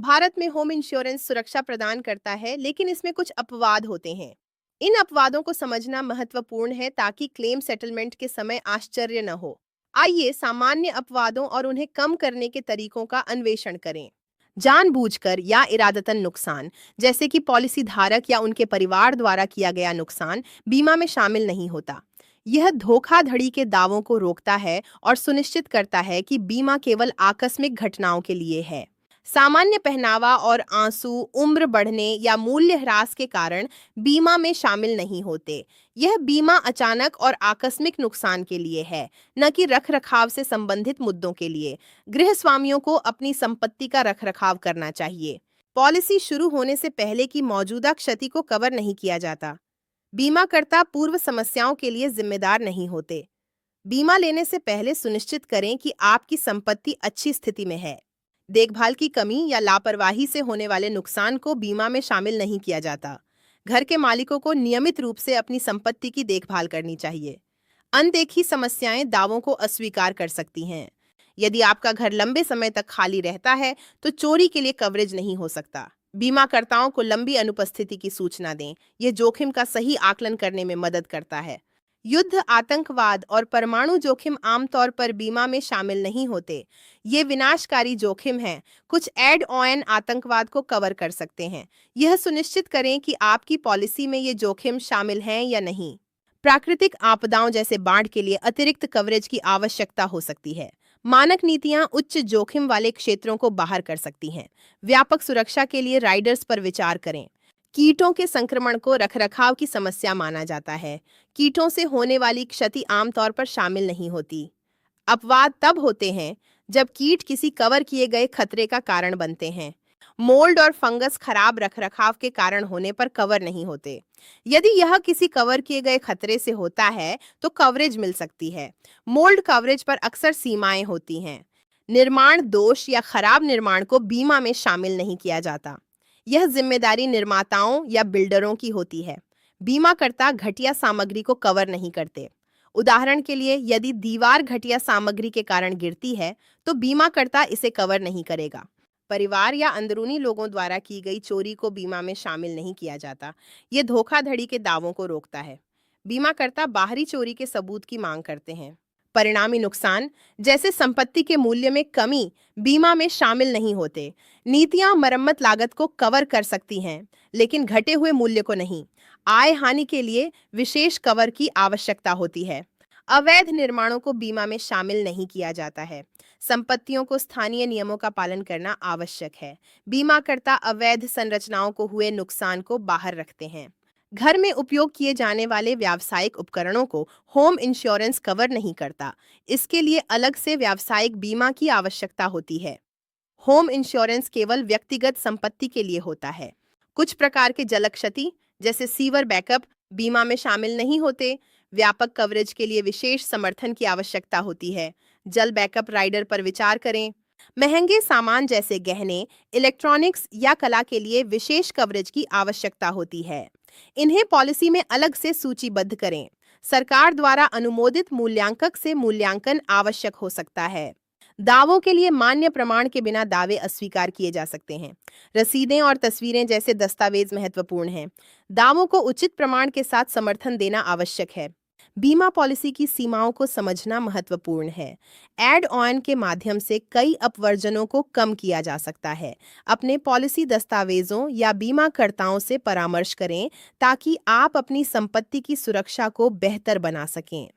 भारत में home insurance सुरक्षा प्रदान करता है, लेकिन इसमें कुछ अपवाद होते हैं। इन अपवादों को समझना महत्वपूर्ण है ताकि क्लेम सेटलमेंट के समय आश्चर्य न हो। आइए सामान्य अपवादों और उन्हें कम करने के तरीकों का अन्वेषण करें। जानबूझकर या इरादतन नुकसान, जैसे कि पॉलिसी धारक या उनके परिवार द्वारा किया गया नुकसान, बीमा में शामिल नहीं होता। यह धोखाधड़ी के दावों को रोकता है और सुनिश्चित करता है कि बीमा केवल आकस्मिक घटनाओं के लिए है। सामान्य पहनावा और आंसू, उम्र बढ़ने या मूल्य ह्रास के कारण बीमा में शामिल नहीं होते। यह बीमा अचानक और आकस्मिक नुकसान के लिए है, न कि रखरखाव से संबंधित मुद्दों के लिए। गृह स्वामियों को अपनी संपत्ति का रखरखाव करना चाहिए। पॉलिसी शुरू होने से पहले की मौजूदा क्षति को कवर नहीं किया जाता। बीमाकर्ता पूर्व समस्याओं के लिए जिम्मेदार नहीं होते। बीमा लेने से पहले सुनिश्चित करें कि आपकी संपत्ति अच्छी स्थिति में है। देखभाल की कमी या लापरवाही से होने वाले नुकसान को बीमा में शामिल नहीं किया जाता। घर के मालिकों को नियमित रूप से अपनी संपत्ति की देखभाल करनी चाहिए। अनदेखी समस्याएं दावों को अस्वीकार कर सकती हैं। यदि आपका घर लंबे समय तक खाली रहता है, तो चोरी के लिए कवरेज नहीं हो सकता। बीमाकर्ताओं को लंबी अनुपस्थिति की सूचना दें। यह जोखिम का सही आकलन करने में मदद करता है। युद्ध, आतंकवाद और परमाणु जोखिम आमतौर पर बीमा में शामिल नहीं होते। ये विनाशकारी जोखिम हैं। कुछ एड ऑन आतंकवाद को कवर कर सकते हैं। यह सुनिश्चित करें कि आपकी पॉलिसी में ये जोखिम शामिल हैं या नहीं। प्राकृतिक आपदाओं जैसे बाढ़ के लिए अतिरिक्त कवरेज की आवश्यकता हो सकती है। मानक नीतियां उच्च जोखिम वाले क्षेत्रों को बाहर कर सकती हैं। व्यापक सुरक्षा के लिए राइडर्स पर विचार करें। कीटों के संक्रमण को रखरखाव की समस्या माना जाता है। कीटों से होने वाली क्षति आमतौर पर शामिल नहीं होती। अपवाद तब होते हैं जब कीट किसी कवर किए गए खतरे का कारण बनते हैं। मोल्ड और फंगस खराब रखरखाव के कारण होने पर कवर नहीं होते। यदि यह किसी कवर किए गए खतरे से होता है, तो कवरेज मिल सकती है। मोल्ड कवरेज पर अक्सर सीमाएं होती हैं। निर्माण दोष या खराब निर्माण को बीमा में शामिल नहीं किया जाता। यह जिम्मेदारी निर्माताओं या बिल्डरों की होती है। बीमाकर्ता घटिया सामग्री को कवर नहीं करते। उदाहरण के लिए, यदि दीवार घटिया सामग्री के कारण गिरती है, तो बीमाकर्ता इसे कवर नहीं करेगा। परिवार या अंदरूनी लोगों द्वारा की गई चोरी को बीमा में शामिल नहीं किया जाता। ये धोखाधड़ी के दावों को रोकता है। बीमाकर्ता बाहरी चोरी के सबूत की मांग करते हैं। परिणामी नुकसान, जैसे संपत्ति के मूल्य में कमी, बीमा में शामिल नहीं होते। नीतियां मरम्मत लागत को कवर कर सकती हैं, लेकिन घटे हुए मूल्य को नहीं। आय हानि के लिए विशेष कवर की आवश्यकता होती है। अवैध निर्माणों को बीमा में शामिल नहीं किया जाता है। संपत्तियों को स्थानीय नियमों का पालन करना आवश्यक है। बीमाकर्ता अवैध संरचनाओं को हुए नुकसान को बाहर रखते हैं। घर में उपयोग किए जाने वाले व्यावसायिक उपकरणों को होम इंश्योरेंस कवर नहीं करता। इसके लिए अलग से व्यावसायिक बीमा की आवश्यकता होती है। होम इंश्योरेंस केवल व्यक्तिगत संपत्ति के लिए होता है। कुछ प्रकार के जल क्षति, जैसे सीवर बैकअप, बीमा में शामिल नहीं होते। व्यापक कवरेज के लिए विशेष समर्थन की आवश्यकता होती है। जल बैकअप राइडर पर विचार करें। महंगे सामान जैसे गहने, इलेक्ट्रॉनिक्स या कला के लिए विशेष कवरेज की आवश्यकता होती है। इन्हें पॉलिसी में अलग से सूचीबद्ध करें। सरकार द्वारा अनुमोदित मूल्यांकक से मूल्यांकन आवश्यक हो सकता है। दावों के लिए मान्य प्रमाण के बिना दावे अस्वीकार किए जा सकते हैं। रसीदें और तस्वीरें जैसे दस्तावेज महत्वपूर्ण हैं। दावों को उचित प्रमाण के साथ समर्थन देना आवश्यक है। बीमा पॉलिसी की सीमाओं को समझना महत्वपूर्ण है। एड ऑन के माध्यम से कई अपवर्जनों को कम किया जा सकता है। अपने पॉलिसी दस्तावेजों या बीमाकर्ताओं से परामर्श करें ताकि आप अपनी संपत्ति की सुरक्षा को बेहतर बना सकें।